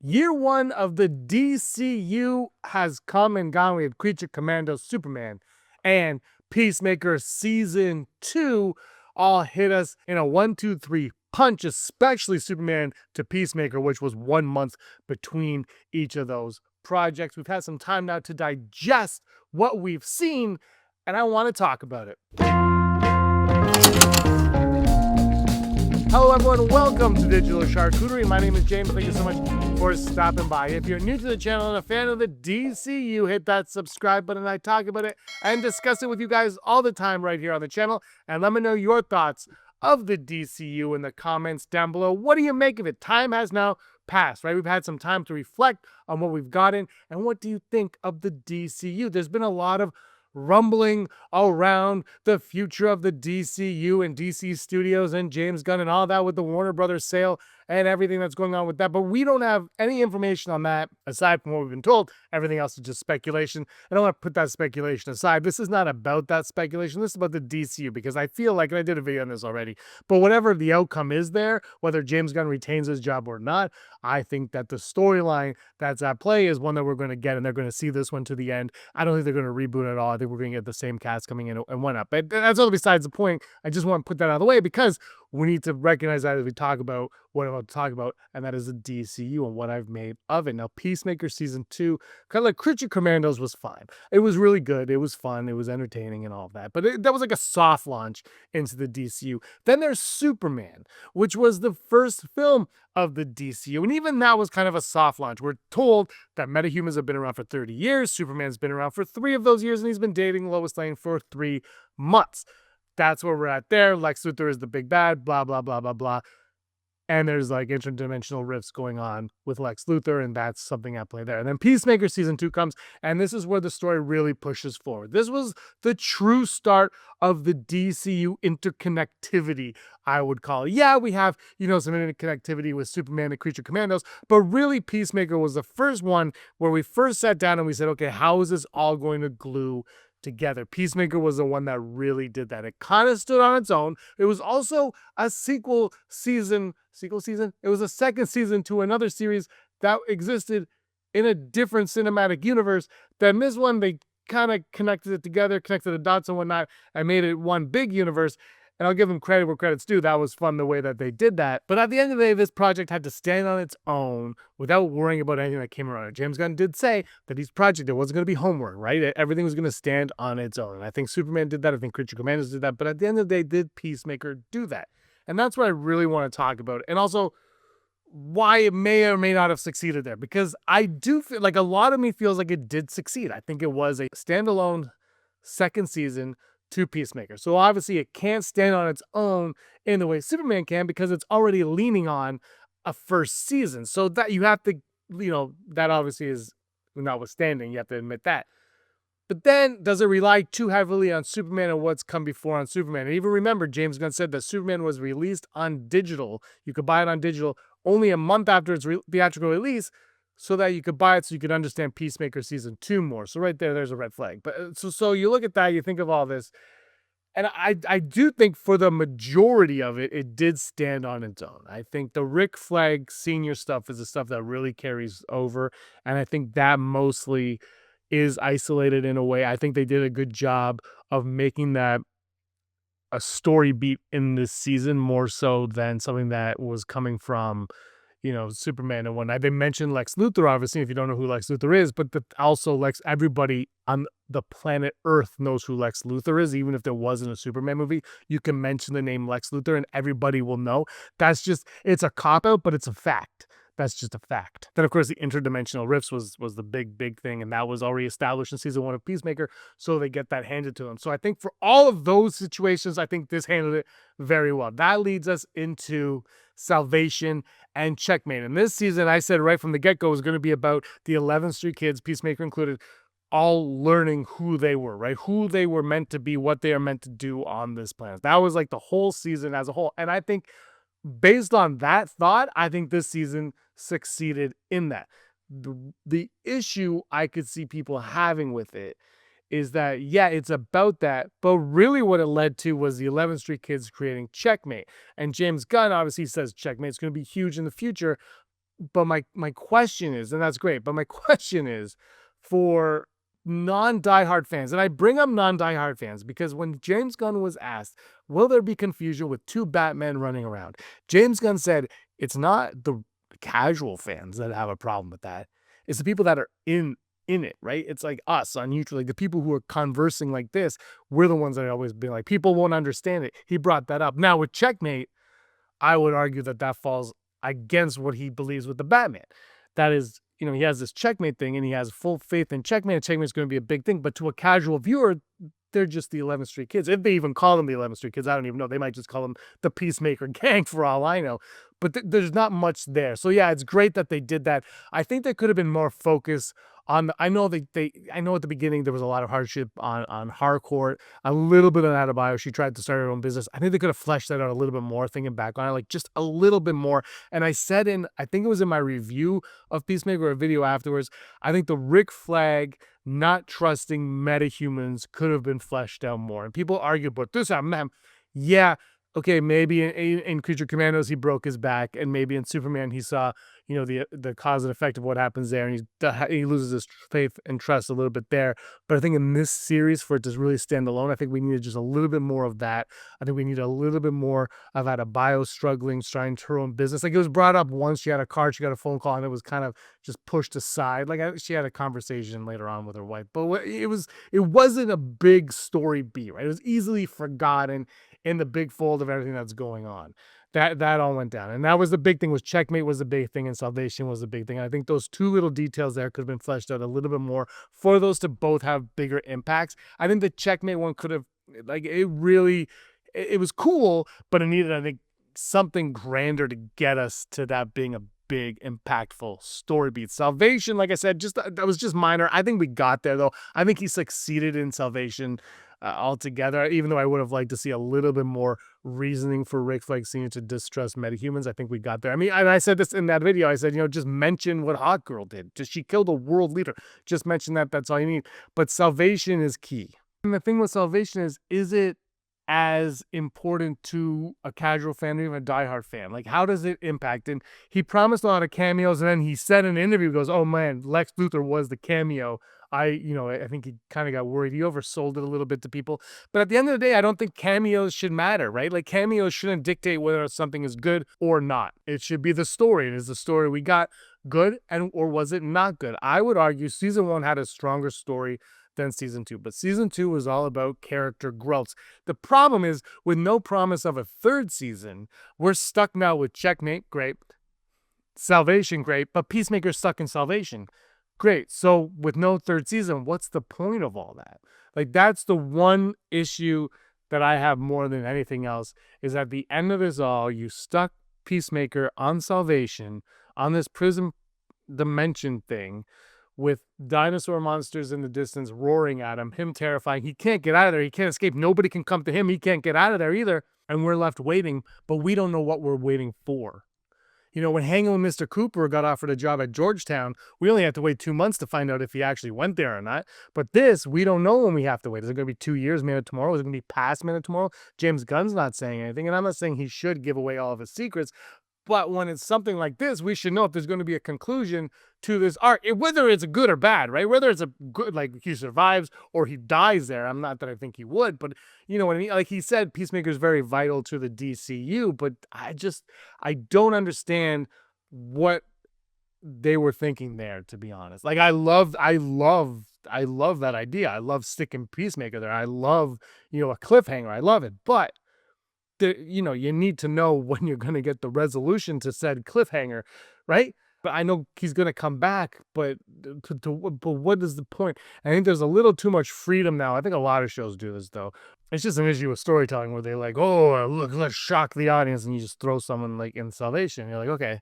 Year one of the DCU has come and gone. We have Creature Commando Superman and Peacemaker Season 2 all hit us in a 1, 2, 3 punch, especially Superman to Peacemaker, which was 1 month between each of those projects. We've had some time now to digest what we've seen, and I want to talk about it. Hello everyone, welcome to Digital Charcuterie. My name is James. Thank you so much for stopping by. If you're new to the channel and a fan of the DCU, hit that subscribe button. I talk about it and discuss it with you guys all the time right here on the channel. And let me know your thoughts of the DCU in the comments down below. What do you make of it? Time has now passed, right? We've had some time to reflect on what we've gotten. And what do you think of the DCU? There's been a lot of rumbling around the future of the DCU and DC Studios and James Gunn and all that with the Warner Brothers sale and everything that's going on with that. But we don't have any information on that aside from what we've been told. Everything else is just speculation. I don't want to put that speculation aside. This is not about that speculation. This is about the DCU, because I feel like, and I did a video on this already, but whatever the outcome is there, whether James Gunn retains his job or not, I think that the storyline that's at play is one that we're going to get, and they're going to see this one to the end. I don't think they're going to reboot at all. I think we're going to get the same cast coming in and whatnot. But that's all besides the point. I just want to put that out of the way because we need to recognize that as we talk about what I'm about to talk about, and that is the DCU and what I've made of it. Now, Peacemaker Season 2, kind of like Creature Commandos, was fine. It was really good. It was fun. It was entertaining and all of that. But that was like a soft launch into the DCU. Then there's Superman, which was the first film of the DCU. And even that was kind of a soft launch. We're told that metahumans have been around for 30 years. Superman's been around for 3 of those years, and he's been dating Lois Lane for 3 months. That's where we're at there. Lex Luthor is the big bad, blah, blah, blah, blah, blah. And there's like interdimensional rifts going on with Lex Luthor, and that's something at play there. And then Peacemaker Season 2 comes, and this is where the story really pushes forward. This was the true start of the DCU interconnectivity, I would call it. Yeah, we have, some interconnectivity with Superman and Creature Commandos, but really Peacemaker was the first one where we first sat down and we said, okay, how is this all going to glue together? Peacemaker was the one that really did that. It kind of stood on its own. It was also a sequel season. It was a second season to another series that existed in a different cinematic universe. Then this one, they kind of connected it together, connected the dots and whatnot, and made it one big universe. And I'll give them credit where credit's due. That was fun the way that they did that. But at the end of the day, this project had to stand on its own without worrying about anything that came around it. James Gunn did say that his project, there wasn't going to be homework, right? Everything was going to stand on its own. And I think Superman did that. I think Creature Commandos did that. But at the end of the day, did Peacemaker do that? And that's what I really want to talk about. And also why it may or may not have succeeded there. Because I do feel like a lot of me feels like it did succeed. I think it was a standalone second season to Peacemaker. So obviously it can't stand on its own in the way Superman can, because it's already leaning on a first season. So that you have to, that obviously is notwithstanding. You have to admit that. But then does it rely too heavily on Superman and what's come before on Superman? And even remember, James Gunn said that Superman was released on digital. You could buy it on digital only a month after its theatrical release, so that you could buy it so you could understand Peacemaker Season 2 more. So right there's a red flag. But so you look at that, you think of all this, and I do think for the majority of it, it did stand on its own. I think the Rick Flag Sr. stuff is the stuff that really carries over, and I think that mostly is isolated in a way. I think they did a good job of making that a story beat in this season more so than something that was coming from Superman and whatnot. They mentioned Lex Luthor, obviously, if you don't know who Lex Luthor is, but also everybody on the planet Earth knows who Lex Luthor is. Even if there wasn't a Superman movie, you can mention the name Lex Luthor and everybody will know. It's a cop-out, but it's a fact. That's just a fact. Then, of course, the interdimensional rifts was the big thing, and that was already established in Season 1 of Peacemaker, so they get that handed to them. So I think for all of those situations, I think this handled it very well. That leads us into Salvation and Checkmate. And this season, I said right from the get-go, was going to be about the 11th Street kids, Peacemaker included, all learning who they were, right? Who they were meant to be, what they are meant to do on this planet. That was like the whole season as a whole. And I think based on that thought, I think this season succeeded in that. The issue I could see people having with it is that, yeah, it's about that, but really what it led to was the 11th Street kids creating Checkmate. And James Gunn obviously says Checkmate's going to be huge in the future, but my question is, and that's great, but my question is for non-diehard fans, and I bring up non-diehard fans because when James Gunn was asked, will there be confusion with two Batman running around? James Gunn said, it's not the casual fans that have a problem with that. It's the people that are in it, right? It's like us on YouTube, like the people who are conversing like this, we're the ones that always been like, people won't understand it. He brought that up. Now with Checkmate, I would argue that that falls against what he believes with the Batman. That is, he has this Checkmate thing and he has full faith in Checkmate. And Checkmate is going to be a big thing. But to a casual viewer, they're just the 11th Street Kids. If they even call them the 11th Street Kids, I don't even know. They might just call them the Peacemaker gang for all I know. But there's not much there. So yeah, it's great that they did that. I think there could have been more focus on. I know I know at the beginning there was a lot of hardship on Harcourt, a little bit of that bio. She tried to start her own business. I think they could have fleshed that out a little bit more, thinking back on it, like just a little bit more. And I said I think it was in my review of Peacemaker, a video afterwards, I think the Rick Flag not trusting metahumans could have been fleshed out more. And people argue, but this, man, yeah, okay, maybe in Creature Commandos he broke his back, and maybe in Superman he saw, the cause and effect of what happens there, and he loses his faith and trust a little bit there. But I think in this series, for it to really stand alone, I think we needed just a little bit more of that. I think we need a little bit more of Adebayo struggling, trying her own business. Like, it was brought up once. She had a card, she got a phone call, and it was kind of just pushed aside. Like, she had a conversation later on with her wife, but it wasn't a big story beat, right? It was easily forgotten in the big fold of everything that's going on. That all went down. And that was the big thing. Was Checkmate was the big thing, and Salvation was the big thing. And I think those two little details there could have been fleshed out a little bit more for those to both have bigger impacts. I think the Checkmate one could have, like, it was cool, but it needed, I think, something grander to get us to that being a big, impactful story beat. Salvation, like I said, that was just minor. I think we got there, though. I think he succeeded in Salvation altogether, even though I would have liked to see a little bit more reasoning for Rick Flag Sr. to distrust metahumans. I think we got there. I mean, and I said this in that video. I said, just mention what Hot Girl did. She killed a world leader. Just mention that. That's all you need. But Salvation is key. And the thing with Salvation is it as important to a casual fan or even a diehard fan? Like, how does it impact? And he promised a lot of cameos, and then he said in an interview, he goes, oh man, Lex Luthor was the cameo. I think he kind of got worried. He oversold it a little bit to people. But at the end of the day, I don't think cameos should matter, right? Like, cameos shouldn't dictate whether something is good or not. It should be the story. And is the story we got good, or was it not good? I would argue season 1 had a stronger story than season 2, but season 2 was all about character growths. The problem is, with no promise of a third season, we're stuck now with Checkmate, great, Salvation, great, but Peacemaker's stuck in Salvation. Great. So with no third season, what's the point of all that? Like, that's the one issue that I have more than anything else, is at the end of this all, you stuck Peacemaker on Salvation, on this prison dimension thing, with dinosaur monsters in the distance roaring at him terrifying. He can't get out of there. He can't escape. Nobody can come to him. He can't get out of there either. And we're left waiting, but we don't know what we're waiting for. When Hanging with Mr. Cooper got offered a job at Georgetown, we only had to wait 2 months to find out if he actually went there or not. But this, we don't know when we have to wait. Is it going to be 2 years, Man of Tomorrow? Is it going to be past Man of Tomorrow? James Gunn's not saying anything, and I'm not saying he should give away all of his secrets. But when it's something like this, we should know if there's going to be a conclusion to this arc, whether it's good or bad, right? Whether it's a good, like he survives or he dies there. I'm not that I think he would, but you know what I mean? Like he said, Peacemaker is very vital to the DCU, but I don't understand what they were thinking there, to be honest. Like, I love that idea. I love sticking Peacemaker there. I love, a cliffhanger. I love it, but you need to know when you're going to get the resolution to said cliffhanger, right? But I know he's going to come back, but what is the point? I think there's a little too much freedom now. I think a lot of shows do this, though. It's just an issue with storytelling where they're like, oh, look, let's shock the audience, and you just throw someone like in Salvation. You're like, okay,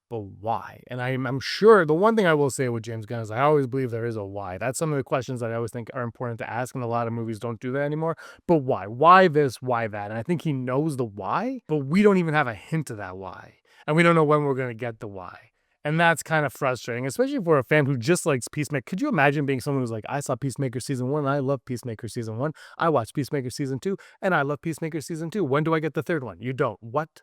but why? And I'm sure the one thing I will say with James Gunn is I always believe there is a why. That's some of the questions that I always think are important to ask, and a lot of movies don't do that anymore. But why? Why this? Why that? And I think he knows the why, but we don't even have a hint of that why. And we don't know when we're going to get the why. And that's kind of frustrating, especially for a fan who just likes Peacemaker. Could you imagine being someone who's like, I saw Peacemaker season 1, and I love Peacemaker season 1. I watched Peacemaker season 2, and I love Peacemaker season 2. When do I get the third one? You don't. What?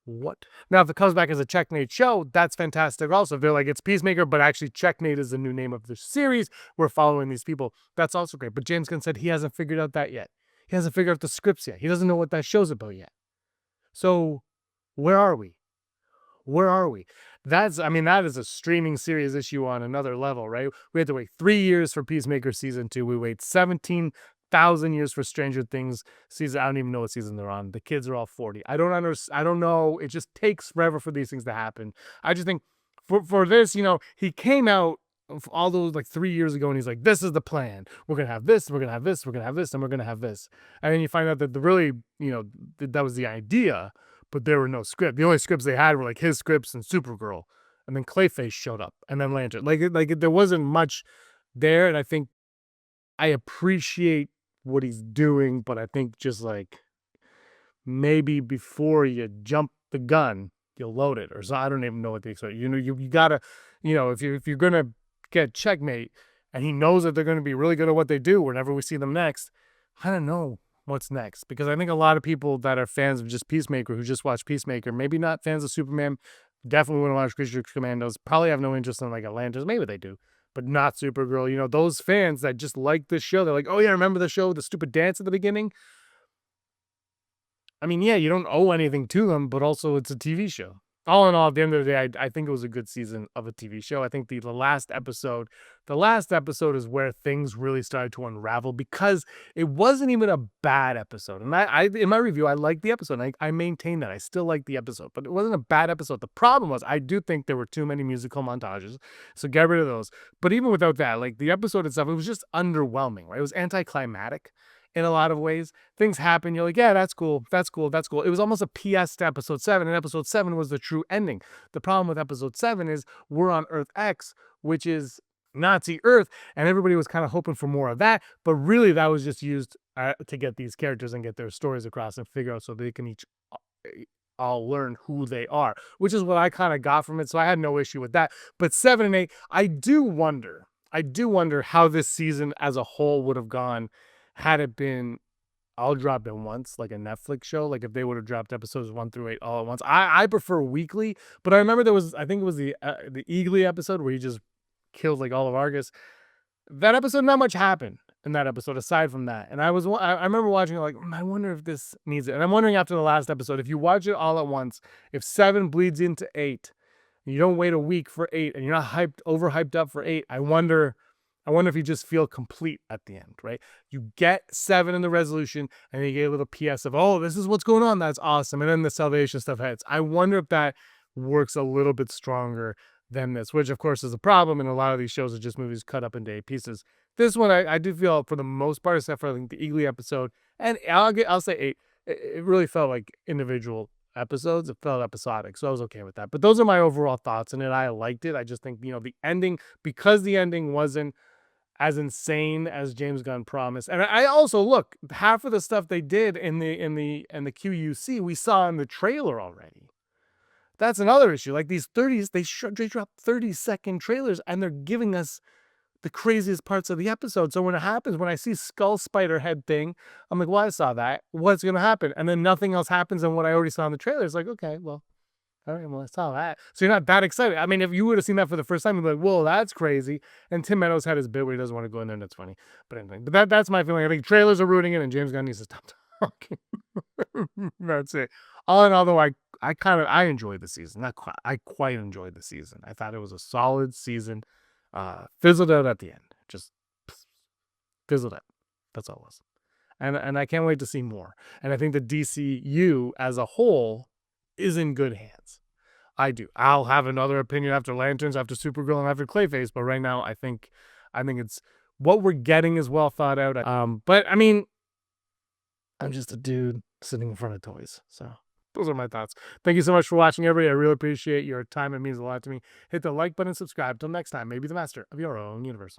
what? Now, if it comes back as a Checkmate show, that's fantastic also. If they're like, it's Peacemaker, but actually Checkmate is the new name of the series, we're following these people, that's also great. But James Gunn said he hasn't figured out that yet. He hasn't figured out the scripts yet. He doesn't know what that show's about yet. So where are we? Where are we? That is a streaming series issue on another level, right? We had to wait 3 years for Peacemaker season 2. We wait 17,000 years for Stranger Things season. I don't even know what season they're on. The kids are all 40. I don't understand. I don't know. It just takes forever for these things to happen. I just think for this, he came out all those like 3 years ago and he's like, this is the plan. We're going to have this, we're going to have this, we're going to have this, and we're going to have this. And then you find out that that was the idea, but there were no script. The only scripts they had were like his scripts and Supergirl. And then Clayface showed up and then Lantern. There wasn't much there. And I think I appreciate what he's doing, but I think just like maybe before you jump the gun, you load it. Or so I don't even know what they expect. You gotta, if you're gonna get Checkmate and he knows that they're gonna be really good at what they do whenever we see them next, I don't know what's next. Because I think a lot of people that are fans of just Peacemaker, who just watch Peacemaker, maybe not fans of Superman, definitely wouldn't watch Creature Commandos, probably have no interest in like Atlantis, maybe they do, but not Supergirl. Those fans that just like this show, they're like, oh yeah, remember the show with the stupid dance at the beginning? I mean, yeah, you don't owe anything to them, but also it's a TV show. All in all, at the end of the day, I think it was a good season of a TV show. I think the last episode is where things really started to unravel because it wasn't even a bad episode. And I in my review, I liked the episode. I maintain that. I still like the episode, but it wasn't a bad episode. The problem was I do think there were too many musical montages, so get rid of those. But even without that, like the episode itself, it was just underwhelming, right? It was anticlimactic in a lot of ways. Things happen, you're like, yeah, that's cool. It was almost a PS to episode 7, and episode 7 was the true ending. The problem with episode 7 is we're on Earth X, which is Nazi Earth, and everybody was kind of hoping for more of that, but really that was just used to get these characters and get their stories across and figure out so they can each all learn who they are, which is what I kind of got from it, so I had no issue with that. But 7 and 8, I do wonder how this season as a whole would have gone had it been all dropped at once, like a Netflix show. Like if they would have dropped episodes 1 through 8 all at once. I prefer weekly, but I remember I think it was the Eagly episode where he just killed like all of Argus. That episode, not much happened in that episode aside from that. And I remember watching it like, I wonder if this needs it. And I'm wondering after the last episode, if you watch it all at once, if 7 bleeds into 8, and you don't wait a week for 8, and you're not overhyped up for 8, I wonder if you just feel complete at the end, right? You get 7 in the resolution, and you get a little PS of, oh, this is what's going on. That's awesome. And then the salvation stuff hits. I wonder if that works a little bit stronger than this, which of course is a problem. And a lot of these shows are just movies cut up into 8 pieces. This one, I do feel for the most part, except for I think the Eagly episode, and I'll say 8, it really felt like individual episodes. It felt episodic, so I was okay with that. But those are my overall thoughts in it. I liked it. I just think, the ending, because the ending wasn't as insane as James Gunn promised. And I also, look, half of the stuff they did in the QUC we saw in the trailer already. That's another issue. Like these 30s, they drop 30-second trailers and they're giving us the craziest parts of the episode. So when it happens, when I see skull spider head thing, I'm like, well, I saw that. What's going to happen? And then nothing else happens than what I already saw in the trailer. It's like, okay, well, all right, well, I saw that. So you're not that excited. I mean, if you would have seen that for the first time, you'd be like, whoa, that's crazy. And Tim Meadows had his bit where he doesn't want to go in there, and that's funny. But anyway, that's my feeling. I think trailers are ruining it, and James Gunn needs to stop talking. That's it. All in all, though, I enjoyed the season. I quite enjoyed the season. I thought it was a solid season. Fizzled out at the end. Just fizzled out. That's all it was. And I can't wait to see more. And I think the DCU as a whole is in good hands. I do. I'll have another opinion after Lanterns, after Supergirl, and after Clayface. But right now, I think it's what we're getting is well thought out. But I mean, I'm just a dude sitting in front of toys. So those are my thoughts. Thank you so much for watching, everybody. I really appreciate your time. It means a lot to me. Hit the like button, subscribe. Till next time, maybe the master of your own universe.